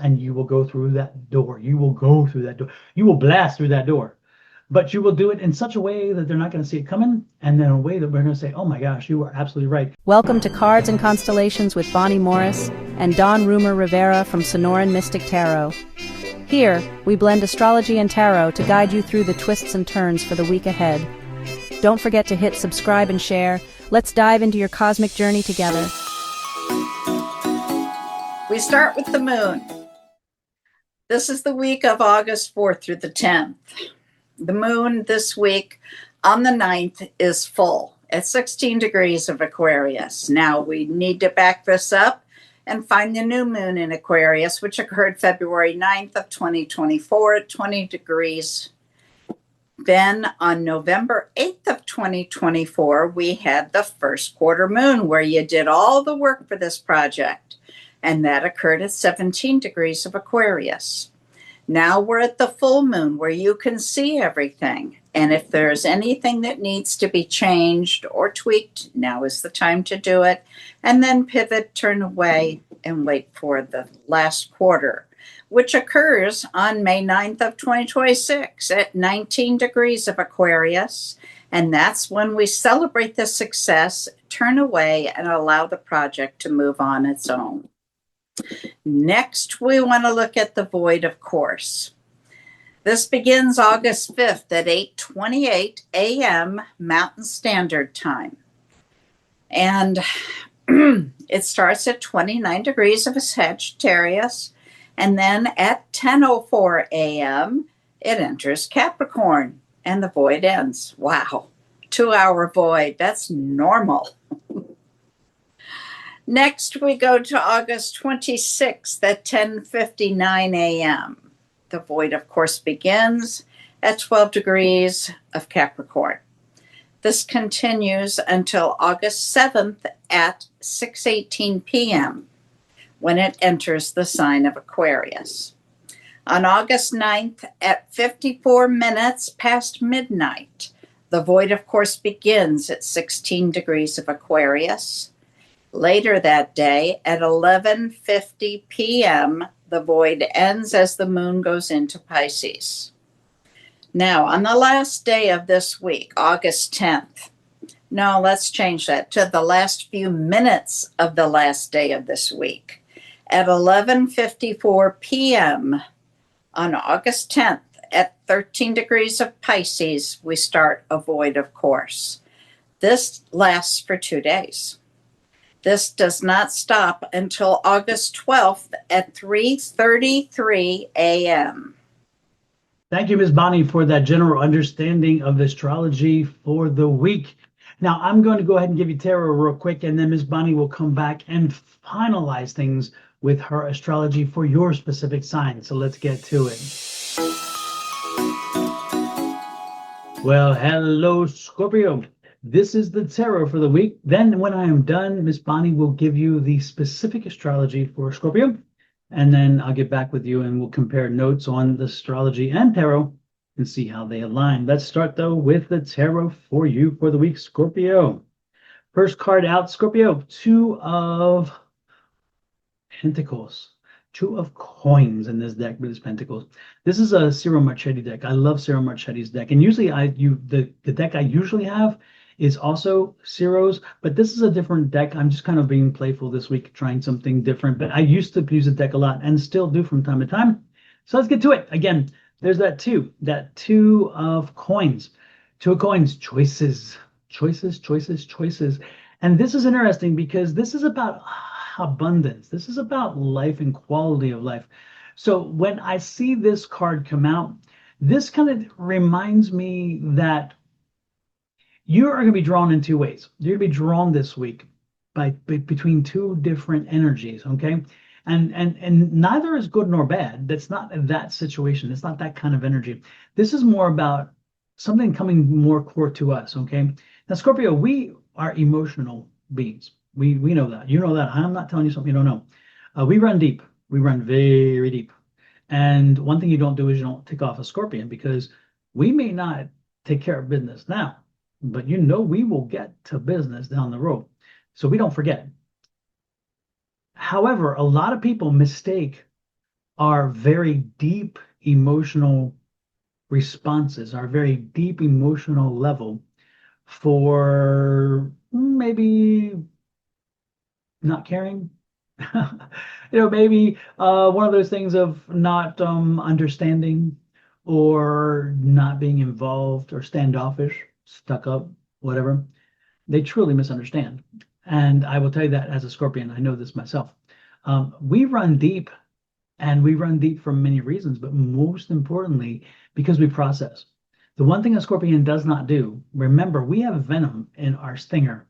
and you will go through that door. You will go through that door. You will blast through that door. But you will do it in such a way that they're not going to see it coming, and then a way that we're going to say, oh my gosh, you are absolutely right. Welcome to Cards and Constellations with Bonnie Morris and Don Rumor Rivera from Sonoran Mystic Tarot. Here, we blend astrology and tarot to guide you through the twists and turns for the week ahead. Don't forget to hit subscribe and share. Let's dive into your cosmic journey together. We start with the moon. This is the week of August 4th through the 10th. The moon this week on the 9th is full at 16 degrees of Aquarius. Now we need to back this up and find the new moon in Aquarius, which occurred February 9th of 2024 at 20 degrees. Then on November 8th of 2024, we had the first quarter moon where you did all the work for this project. And that occurred at 17 degrees of Aquarius. Now we're at the full moon where you can see everything. And if there's anything that needs to be changed or tweaked, now is the time to do it. And then pivot, turn away, and wait for the last quarter, which occurs on May 9th of 2026 at 19 degrees of Aquarius. And that's when we celebrate the success, turn away, and allow the project to move on its own. Next, we want to look at the void, of course. This begins August 5th at 8:28 a.m. Mountain Standard Time. And it starts at 29 degrees of Sagittarius. And then at 10:04 a.m., it enters Capricorn and the void ends. Wow, 2-hour void. That's normal. Next, we go to August 26th at 10:59 a.m. The void, of course, begins at 12 degrees of Capricorn. This continues until August 7th at 6:18 p.m. when it enters the sign of Aquarius. On August 9th at 54 minutes past midnight, the void, of course, begins at 16 degrees of Aquarius. Later that day, at 11:50 p.m., the void ends as the moon goes into Pisces. Now, on the last day of this week, August 10th, no, let's change that to the last few minutes of the last day of this week. At 11:54 p.m. on August 10th, at 13 degrees of Pisces, we start a void, of course. This lasts for 2 days. This does not stop until August 12th at 3:33 a.m. Thank you, Ms. Bonnie, for that general understanding of astrology for the week. Now, I'm going to go ahead and give you tarot real quick, and then Ms. Bonnie will come back and finalize things with her astrology for your specific sign. So let's get to it. Well, hello, Scorpio. This is the tarot for the week. Then when I am done, Miss Bonnie will give you the specific astrology for Scorpio. And then I'll get back with you and we'll compare notes on the astrology and tarot and see how they align. Let's start, though, with the tarot for you for the week, Scorpio. First card out, Scorpio, 2 of Pentacles. 2 of coins in this deck with his pentacles. This is a Ciro Marchetti deck. I love Ciro Marchetti's deck. And usually the deck I usually have is also Ciro's, but this is a different deck. I'm just kind of being playful this week, trying something different. But I used to use the deck a lot and still do from time to time. So let's get to it. Again, there's that 2 of coins. 2 of coins, choices. And this is interesting because this is about abundance. This is about life and quality of life. So when I see this card come out, this kind of reminds me that you are going to be drawn in 2 ways. You're going to be drawn this week between 2 different energies, okay? And neither is good nor bad. That's not that situation. It's not that kind of energy. This is more about something coming more core to us, okay? Now, Scorpio, we are emotional beings. We know that. You know that. I'm not telling you something you don't know. We run deep. We run very deep. And one thing you don't do is you don't tick off a scorpion, because we may not take care of business now, but you know we will get to business down the road. So we don't forget. However, a lot of people mistake our very deep emotional responses, our very deep emotional level for maybe not caring. Maybe one of those things of not understanding or not being involved or standoffish, stuck up, whatever. They truly misunderstand. And I will tell you that as a Scorpion, I know this myself. We run deep, and we run deep for many reasons, but most importantly, because we process. The one thing a Scorpion does not do, remember, we have venom in our stinger,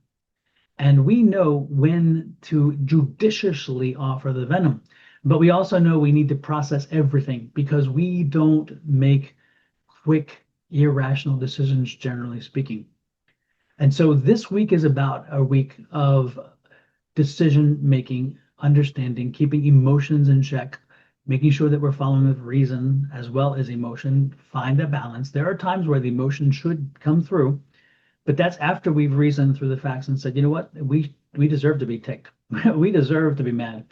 and we know when to judiciously offer the venom. But we also know we need to process everything because we don't make quick, irrational decisions, generally speaking. And so this week is about a week of decision making, understanding, keeping emotions in check, making sure that we're following with reason as well as emotion. Find a balance. There are times where the emotion should come through, but that's after we've reasoned through the facts and said, you know what, we deserve to be ticked. We deserve to be mad.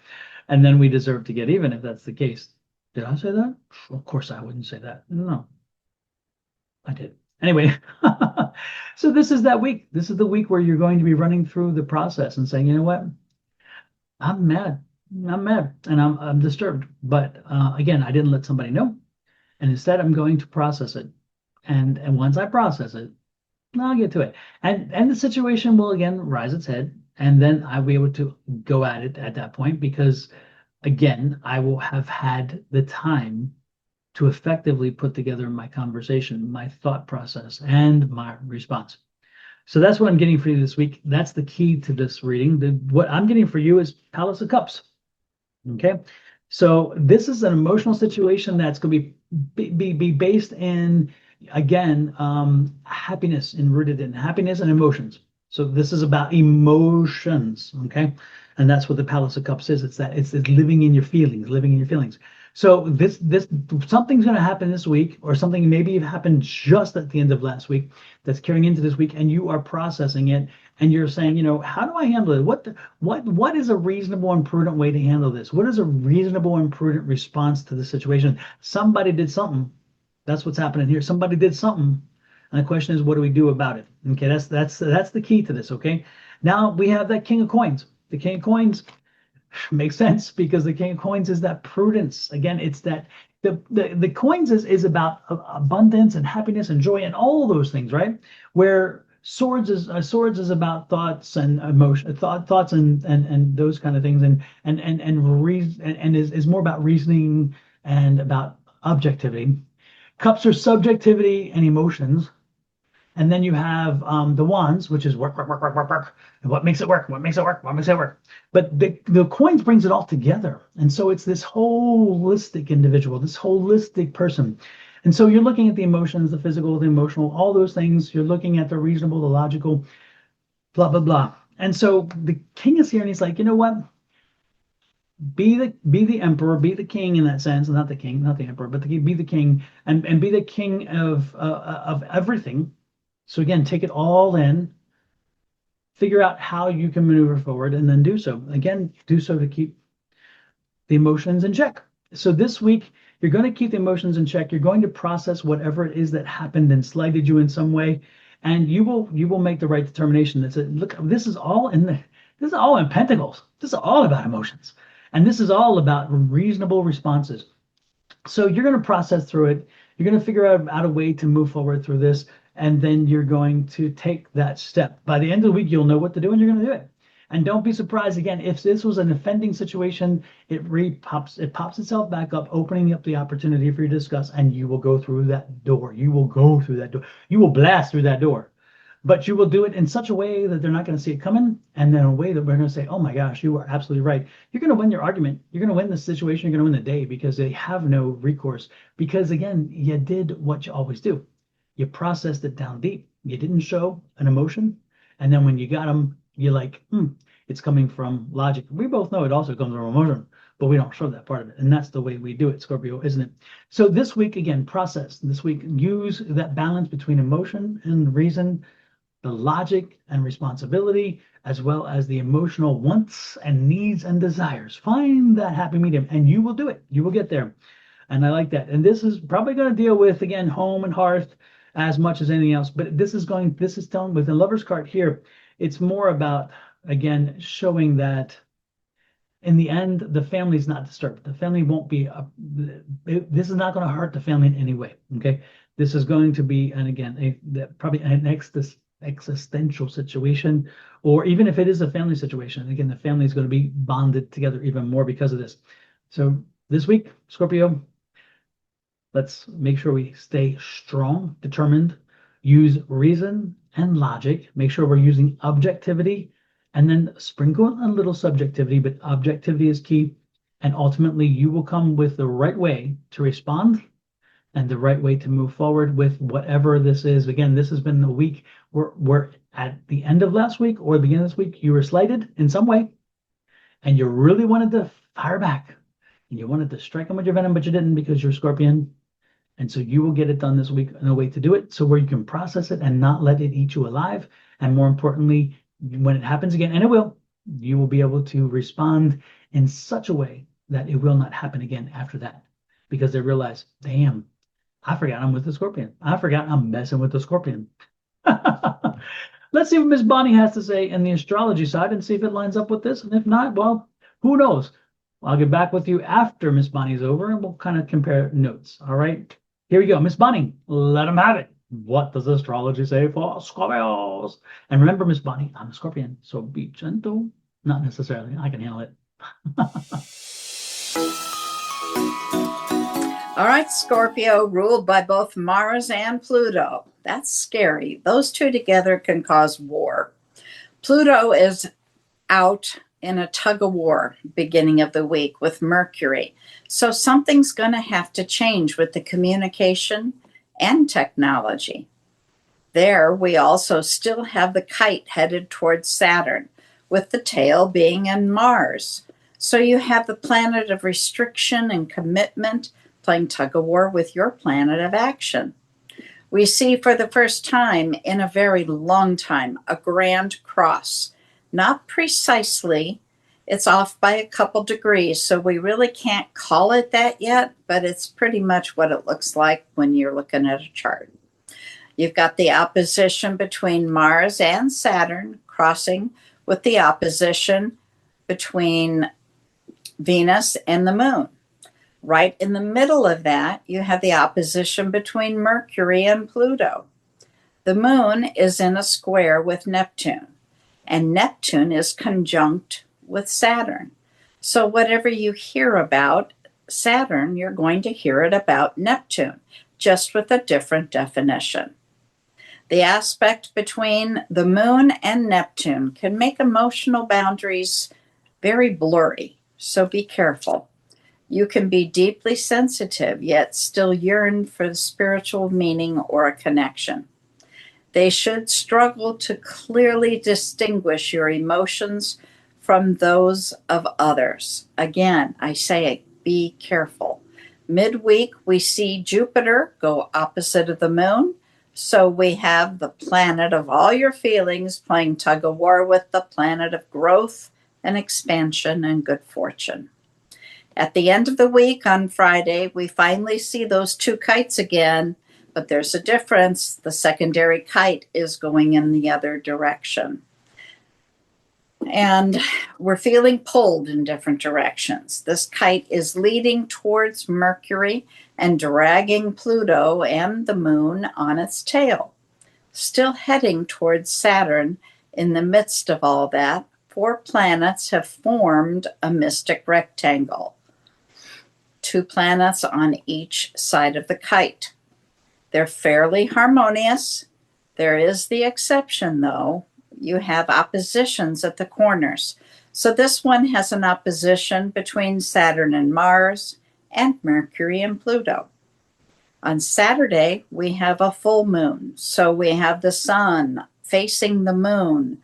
And then we deserve to get even if that's the case. Did I say that? Of course I wouldn't say that. No, I did. Anyway, so this is that week. This is the week where you're going to be running through the process and saying, you know what, I'm mad. I'm mad and I'm disturbed. But again, I didn't let somebody know. And instead, I'm going to process it. And once I process it, I'll get to it. And the situation will again rise its head. And then I'll be able to go at it at that point because, again, I will have had the time to effectively put together my conversation, my thought process, and my response. So that's what I'm getting for you this week. That's the key to this reading. What I'm getting for you is Palace of Cups. Okay. So this is an emotional situation that's going to be based in, again, happiness and rooted in happiness and emotions. So this is about emotions. Okay. And that's what the Palace of Cups is. It's living in your feelings, living in your feelings. So this something's going to happen this week, or something maybe happened just at the end of last week that's carrying into this week, and you are processing it, and you're saying, how do I handle it? What is a reasonable and prudent way to handle this? What is a reasonable and prudent response to the situation? Somebody did something. That's what's happening here. Somebody did something, and the question is, what do we do about it? Okay, that's the key to this. Okay, now we have that King of Coins. The King of Coins makes sense because the King of Coins is that prudence. Again, it's that the coins is about abundance and happiness and joy and all those things, right? Where swords is about thoughts and emotion, thoughts and those kind of things, and is more about reasoning and about objectivity. Cups are subjectivity and emotions. And then you have the wands, which is work, work, work, work, work, work. And what makes it work? What makes it work? What makes it work? But the coins brings it all together. And so it's this holistic individual, this holistic person. And so you're looking at the emotions, the physical, the emotional, all those things. You're looking at the reasonable, the logical, blah, blah, blah. And so the king is here and he's like, you know what? Be the emperor, be the king in that sense, not the king, not the emperor, but be the king and be the king of everything. So again, take it all in, figure out how you can maneuver forward, and then do so. Again, do so to keep the emotions in check. So this week, you're going to keep the emotions in check. You're going to process whatever it is that happened and slighted you in some way, and you will make the right determination. That's it. Look, this is all in Pentacles. This is all about emotions, and this is all about reasonable responses. So you're going to process through it. You're going to figure out a way to move forward through this. And then you're going to take that step. By the end of the week, you'll know what to do and you're going to do it. And don't be surprised again, if this was an offending situation, it pops itself back up, opening up the opportunity for you to discuss, and you will go through that door. You will go through that door. You will blast through that door. But you will do it in such a way that they're not going to see it coming, and then a way that we're going to say, oh my gosh, you are absolutely right. You're going to win your argument. You're going to win the situation. You're going to win the day because they have no recourse. Because again, you did what you always do. You processed it down deep. You didn't show an emotion. And then when you got them, you're like, it's coming from logic. We both know it also comes from emotion, but we don't show that part of it. And that's the way we do it, Scorpio, isn't it? So this week, again, process. This week, use that balance between emotion and reason, the logic and responsibility, as well as the emotional wants and needs and desires. Find that happy medium and you will do it. You will get there. And I like that. And this is probably going to deal with, again, home and hearth as much as anything else. But this is telling with the Lover's card here, it's more about, again, showing that in the end, the family is not disturbed. The family won't be, this is not going to hurt the family in any way. Okay. This is going to be, and again, probably an existential situation, or even if it is a family situation, again, the family is going to be bonded together even more because of this. So this week, Scorpio, let's make sure we stay strong, determined, use reason and logic, make sure we're using objectivity, and then sprinkle a little subjectivity, but objectivity is key. And ultimately, you will come with the right way to respond and the right way to move forward with whatever this is. Again, this has been a week where we're at the end of last week or the beginning of this week, you were slighted in some way, and you really wanted to fire back. And you wanted to strike them with your venom, but you didn't because you're Scorpion. And so you will get it done this week in a way to do it so where you can process it and not let it eat you alive. And more importantly, when it happens again, and it will, you will be able to respond in such a way that it will not happen again after that. Because they realize, damn, I forgot I'm with the Scorpion. I forgot I'm messing with the Scorpion. Let's see what Miss Bonnie has to say in the astrology side and see if it lines up with this. And if not, well, who knows? I'll get back with you after Miss Bonnie's over and we'll kind of compare notes. All right. Here we go. Miss Bonnie, let them have it. What does astrology say for Scorpios? And remember, Miss Bonnie, I'm a Scorpion, so be gentle. Not necessarily. I can handle it. All right, Scorpio, ruled by both Mars and Pluto. That's scary. Those two together can cause war. Pluto is out in a tug of war beginning of the week with Mercury. So something's going to have to change with the communication and technology. There, we also still have the kite headed towards Saturn, with the tail being in Mars. So you have the planet of restriction and commitment playing tug of war with your planet of action. We see for the first time in a very long time a grand cross. Not precisely, it's off by a couple degrees, so we really can't call it that yet, but it's pretty much what it looks like when you're looking at a chart. You've got the opposition between Mars and Saturn crossing with the opposition between Venus and the Moon. Right in the middle of that, you have the opposition between Mercury and Pluto. The Moon is in a square with Neptune, and Neptune is conjunct with Saturn. So whatever you hear about Saturn, you're going to hear it about Neptune, just with a different definition. The aspect between the Moon and Neptune can make emotional boundaries very blurry, so be careful. You can be deeply sensitive, yet still yearn for the spiritual meaning or a connection. They should struggle to clearly distinguish your emotions from those of others. Again, I say be careful. Midweek, we see Jupiter go opposite of the Moon. So we have the planet of all your feelings playing tug of war with the planet of growth and expansion and good fortune. At the end of the week on Friday, we finally see those two kites again, but there's a difference. The secondary kite is going in the other direction. And we're feeling pulled in different directions. This kite is leading towards Mercury and dragging Pluto and the Moon on its tail. Still heading towards Saturn in the midst of all that, 4 planets have formed a mystic rectangle. 2 planets on each side of the kite. They're fairly harmonious. There is the exception, though. You have oppositions at the corners. So this one has an opposition between Saturn and Mars and Mercury and Pluto. On Saturday, we have a full moon. So we have the sun facing the moon.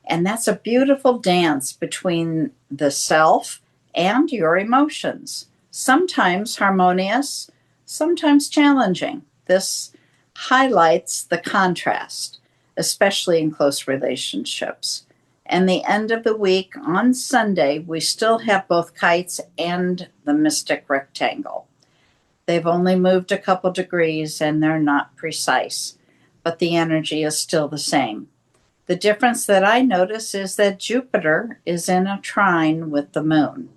And that's a beautiful dance between the self and your emotions. Sometimes harmonious, sometimes challenging. This highlights the contrast, especially in close relationships. And the end of the week on Sunday, we still have both kites and the mystic rectangle. They've only moved a couple degrees and they're not precise, but the energy is still the same. The difference that I notice is that Jupiter is in a trine with the moon.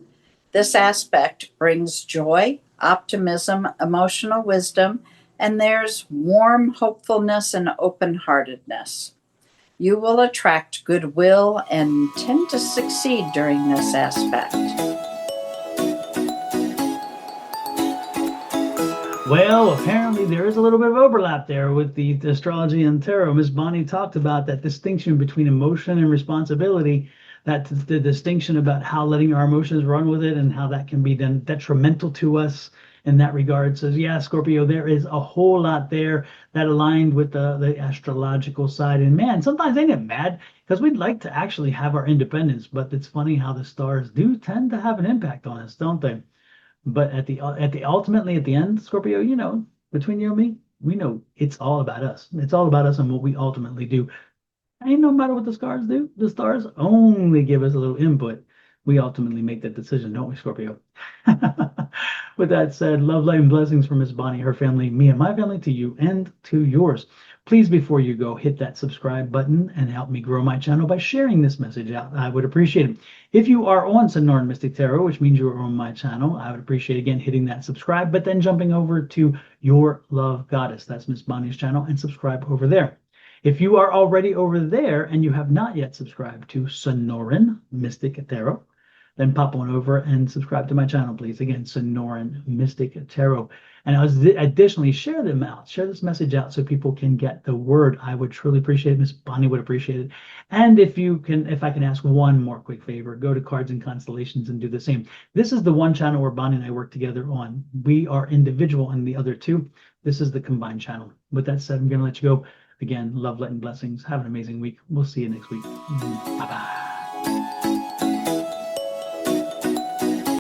This aspect brings joy, optimism, emotional wisdom, and there's warm hopefulness and open-heartedness. You will attract goodwill and tend to succeed during this aspect. Well, apparently there is a little bit of overlap there with the astrology and tarot. Miss Bonnie talked about that distinction between emotion and responsibility, that the distinction about how letting our emotions run with it and how that can be then detrimental to us in that regard. So yeah, Scorpio, there is a whole lot there that aligned with the astrological side. And man, sometimes they get mad because we'd like to actually have our independence, but it's funny how the stars do tend to have an impact on us, don't they? But ultimately at the end, Scorpio, between you and me, we know it's all about us. It's all about us and what we ultimately do. And no matter what the stars do, the stars only give us a little input. We ultimately make that decision, don't we, Scorpio? With that said, love, light, and blessings from Miss Bonnie, her family, me, and my family to you and to yours. Please, before you go, hit that subscribe button and help me grow my channel by sharing this message out. I would appreciate it. If you are on Sonoran Mystic Tarot, which means you are on my channel, I would appreciate, again, hitting that subscribe, but then jumping over to Your Love Goddess. That's Miss Bonnie's channel, and subscribe over there. If you are already over there and you have not yet subscribed to Sonoran Mystic Tarot, then pop on over and subscribe to my channel, please. Again, Sonoran Mystic Tarot. And additionally, share them out. Share this message out so people can get the word. I would truly appreciate it. Miss Bonnie would appreciate it. And if I can ask one more quick favor, go to Cards and Constellations and do the same. This is the one channel where Bonnie and I work together on. We are individual in the other two. This is the combined channel. With that said, I'm going to let you go. Again, love, light, and blessings. Have an amazing week. We'll see you next week. Bye-bye.